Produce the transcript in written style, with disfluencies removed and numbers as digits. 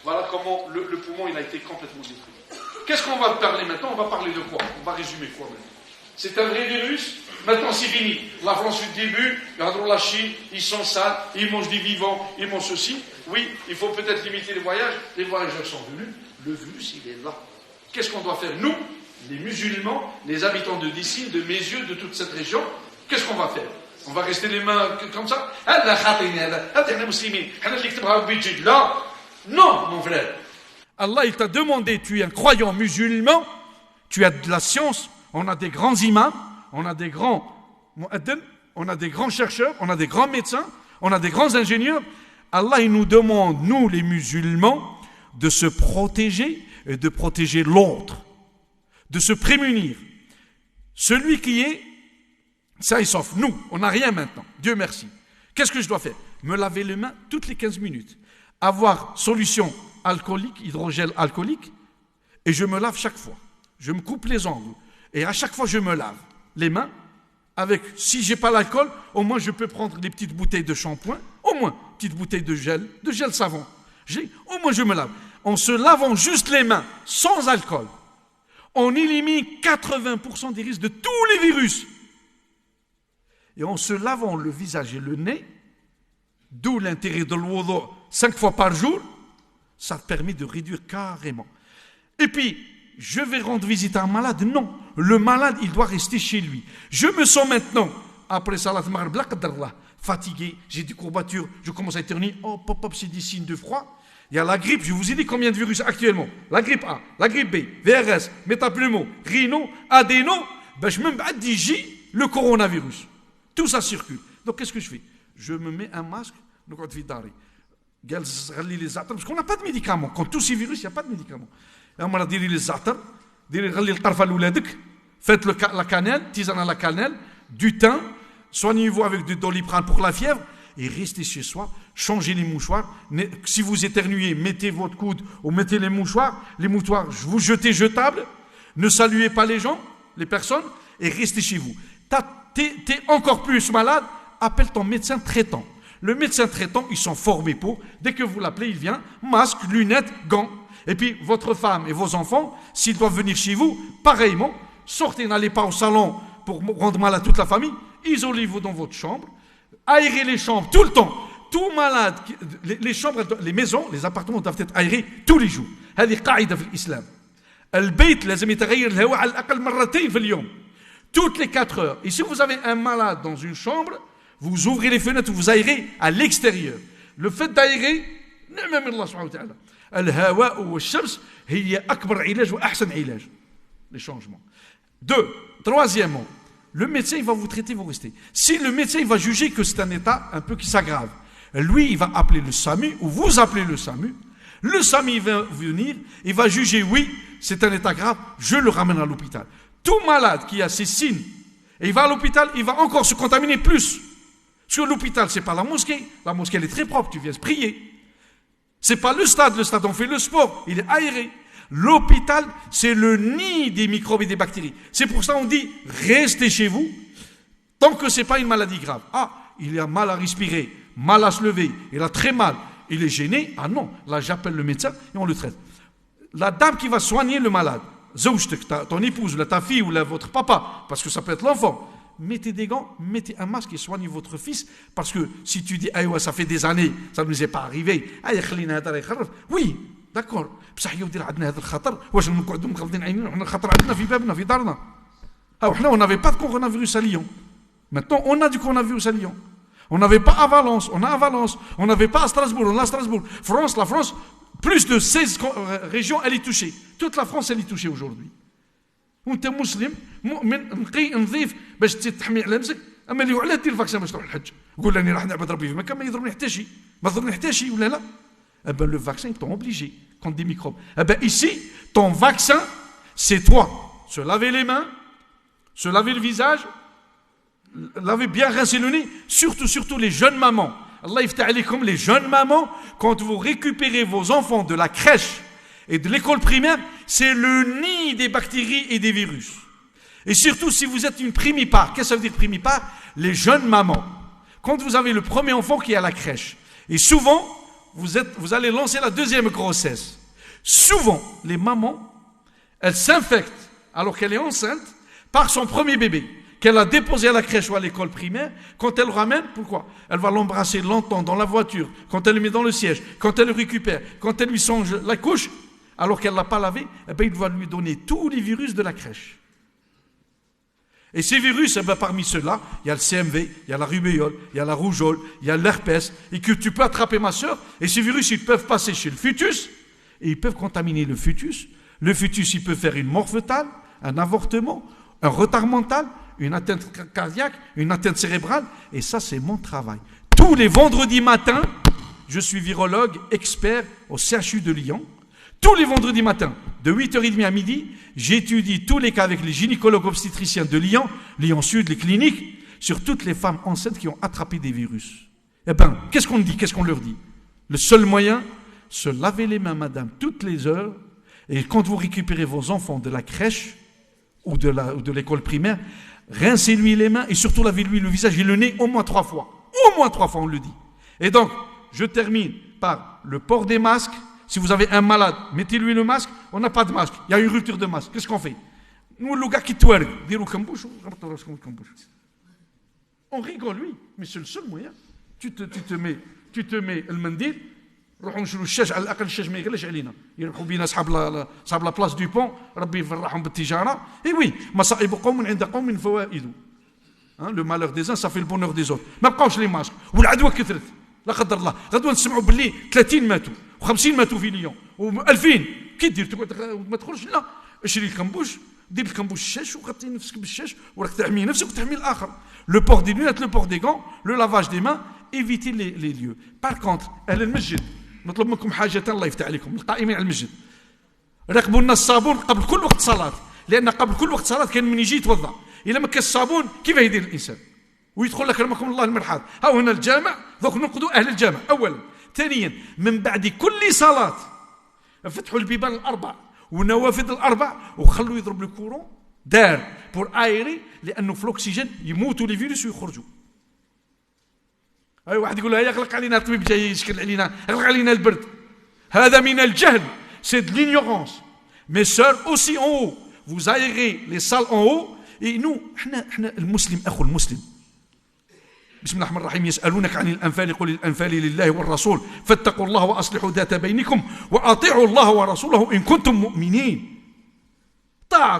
Voilà comment le poumon il a été complètement détruit. Qu'est-ce qu'on va parler maintenant? On va parler de quoi? On va résumer quoi maintenant? C'est un vrai virus. Maintenant c'est fini. La France du début, regardons la Chine, ils sont sales, ils mangent des vivants, ils mangent ceci. Oui, il faut peut-être limiter les voyages. Les voyageurs sont venus. Le virus, il est là. Qu'est-ce qu'on doit faire? Nous, les musulmans, les habitants de Dessine, de Mézieux, de toute cette région, qu'est-ce qu'on va faire? On va rester les mains comme ça? Non, mon frère. Allah, il t'a demandé, tu es un croyant musulman, tu as de la science, on a des grands imams, on a des grands mu'addin, on a des grands chercheurs, on a des grands médecins, on a des grands ingénieurs. Allah, il nous demande, nous les musulmans, de se protéger et de protéger l'autre, de se prémunir. Celui qui est, ça il sauf. Nous, on n'a rien maintenant, Dieu merci. Qu'est-ce que je dois faire? Me laver les mains toutes les 15 minutes. Avoir solution alcoolique, hydrogel alcoolique, et je me lave chaque fois. Je me coupe les ongles. Et à chaque fois, je me lave les mains. Avec, si j'ai pas l'alcool, au moins je peux prendre des petites bouteilles de shampoing, au moins, petites bouteilles de gel savon. Au moins je me lave. En se lavant juste les mains, sans alcool, on élimine 80% des risques de tous les virus. Et en se lavant le visage et le nez, d'où l'intérêt de l'wudu 5 fois par jour, ça permet de réduire carrément. Et puis, je vais rendre visite à un malade. Non, le malade, il doit rester chez lui. Je me sens maintenant, après Salat Maghrib, fatigué, j'ai des courbatures, je commence à éternuer. Oh, pop, c'est des signes de froid. Il y a la grippe, je vous ai dit combien de virus actuellement. La grippe A, la grippe B, VRS, métapneumo, rhino, adéno, je me dis le coronavirus. Tout ça circule. Donc qu'est-ce que je fais? Je me mets un masque, parce qu'on n'a pas de médicaments. Quand tous ces virus, il n'y a pas de médicaments. Faites la cannelle, tisane à la cannelle, du thym, soignez-vous avec du Doliprane pour la fièvre et restez chez soi, changez les mouchoirs. Si vous éternuez, mettez votre coude ou mettez les mouchoirs. Les mouchoirs, vous jetez jetables. Ne saluez pas les gens, les personnes et restez chez vous. T'es encore plus malade, appelle ton médecin traitant. Le médecin traitant, ils sont formés pour. Dès que vous l'appelez, il vient, masque, lunettes, gants. Et puis, votre femme et vos enfants, s'ils doivent venir chez vous, pareillement, sortez, n'allez pas au salon pour rendre mal à toute la famille, isolez-vous dans votre chambre, aérez les chambres tout le temps. Tout malade, les chambres, les maisons, les appartements doivent être aérés tous les jours. هذه قاعدة في الإسلام. البيت لازم يتغير الهواء على الأقل مرتين في اليوم. Toutes les 4 heures. Et si vous avez un malade dans une chambre, vous ouvrez les fenêtres, vous aérez à l'extérieur. Le fait d'aérer, même Allah subhanahu wa ta'ala. الهواء والشمس هي أكبر علاج وأحسن علاج. Les changements. 2. Troisièmement, le médecin il va vous traiter, vous restez. Si le médecin il va juger que c'est un état un peu qui s'aggrave, lui il va appeler le SAMU ou vous appelez le SAMU. Le SAMU il va venir, il va juger oui, c'est un état grave, je le ramène à l'hôpital. Tout malade qui a ces signes et il va à l'hôpital, il va encore se contaminer plus. Sur l'hôpital, c'est pas la mosquée elle est très propre, tu viens se prier. C'est pas le stade on fait le sport, il est aéré. L'hôpital, c'est le nid des microbes et des bactéries. C'est pour ça qu'on dit, restez chez vous, tant que c'est pas une maladie grave. Ah, il a mal à respirer, mal à se lever, il a très mal, il est gêné. Ah non, là j'appelle le médecin et on le traite. La dame qui va soigner le malade, ton épouse, ta fille ou votre papa, parce que ça peut être l'enfant, mettez des gants, mettez un masque et soignez votre fils, parce que si tu dis, ah ouais, ça fait des années, ça ne nous est pas arrivé, oui, d'accord, بصح يودير عندنا هذا الخطر واش نقعدوا مغلضين عينينا وحنا الخطر عندنا في بابنا في دارنا حنا on n'avait pas de coronavirus à Lyon. Maintenant on a du coronavirus à Lyon. On n'avait pas à Valence, on a à Valence. On n'avait pas à Strasbourg, on a à Strasbourg. La France, plus de 16 régions, elle est touchée. Toute la France, elle est touchée aujourd'hui. وانت مسلم مؤمن نقي نظيف باش تحمي على نفسك اما اللي وعلاه دير الفاكسين باش تروح الحج قول راني راح نعبد ربي في مكه ما يضرني حتى شيء ما ضرني حتى شيء ولا لا. Eh ben, le vaccin, ils t'ont obligé contre des microbes. Eh ben, ici, ton vaccin, c'est toi. Se laver les mains, se laver le visage, laver bien rincer le nez, surtout les jeunes mamans. Allah yftah alaykum, les jeunes mamans, quand vous récupérez vos enfants de la crèche et de l'école primaire, c'est le nid des bactéries et des virus. Et surtout, si vous êtes une primipare, qu'est-ce que ça veut dire primipare? Les jeunes mamans. Quand vous avez le premier enfant qui est à la crèche, et souvent, vous allez lancer la deuxième grossesse. Souvent, les mamans, elles s'infectent, alors qu'elle est enceinte, par son premier bébé, qu'elle a déposé à la crèche ou à l'école primaire. Quand elle le ramène, pourquoi? Elle va l'embrasser longtemps dans la voiture, quand elle le met dans le siège, quand elle le récupère, quand elle lui songe la couche, alors qu'elle ne l'a pas lavé, eh bien, il va lui donner tous les virus de la crèche. Et ces virus, eh bien, parmi ceux-là, il y a le CMV, il y a la rubéole, il y a la rougeole, il y a l'herpès, et que tu peux attraper, ma soeur, et ces virus, ils peuvent passer chez le fœtus, et ils peuvent contaminer le fœtus. Le fœtus, il peut faire une mort fœtale, un avortement, un retard mental, une atteinte cardiaque, une atteinte cérébrale, et ça, c'est mon travail. Tous les vendredis matins, je suis virologue expert au CHU de Lyon. Tous les vendredis matins, de 8h30 à midi, j'étudie tous les cas avec les gynécologues obstétriciens de Lyon, Lyon Sud, les cliniques, sur toutes les femmes enceintes qui ont attrapé des virus. Eh bien, qu'est-ce qu'on dit, qu'est-ce qu'on leur dit? Le seul moyen, se laver les mains, madame, toutes les heures, et quand vous récupérez vos enfants de la crèche ou de l'école primaire, rincez-lui les mains et surtout lavez-lui le visage et le nez au moins 3 fois. Au moins 3 fois, on le dit. Et donc, je termine par le port des masques. Si vous avez un malade, mettez-lui le masque. On n'a pas de masque. Il y a une rupture de masque. Qu'est-ce qu'on fait? Nous, le gars qui tourne, on rigole, lui. Mais c'est le seul moyen. Tu te mets le mendil. روحوا نشروا الشاش على الاقل الشاش ما يغلاش علينا يربحوا بينا صحاب لا بلاص دو بون ربي يفرحهم بالتجاره اي وي مصائب قوم عند قوم فوائد لو مالور دي زان صافي البونور دي زوت ما بقاوش لي ماسك والعدوى كثرت لا قدر الله غدوى نسمعوا باللي 30 ماتوا و50 ماتوا في ليون و2000 كي دير تقعد ما تخرجش لا اشري الكمبوش دير الكمبوش الشاش وغطي نفسك بالشاش وراك تحمي نفسك وتحمي الاخر لو بور دي لونيت لو بور دي غون لو لافاج دي مان éviter les lieux. Par contre, اهل المسجد نطلب منكم حاجة الله يفتح عليكم القائمين على المسجد راقبوا لنا الصابون قبل كل وقت صلاة لأن قبل كل وقت صلاة كان من يجي يتوضأ إذا ما كان الصابون كيف يدير الإنسان ويدخل لك رحمكم الله المرحاض ها هنا الجامع ذوك ننقذوا أهل الجامع أولا ثانيا من بعد كل صلاة فتحوا البيبان الأربع والنوافذ الأربع وخلوا يضرب الكورون دار بور آيري لأنه في الأكسجين يموتوا لي فيروس ويخرجوا أي واحد يقول لها يغلق علينا الطبيب جاي يشكل علينا يغلق علينا البرد هذا من الجهل c'est de l'ignorance mes sœurs aussi en haut vous aérez les salles en haut et nous احنا المسلم أخو المسلم بسم الله الرحمن الرحيم يسألونك عن الأنفال قل الأنفال لله والرسول فاتقوا الله وأصلحوا ذات بينكم وأطيعوا الله ورسوله إن كنتم مؤمنين طاعة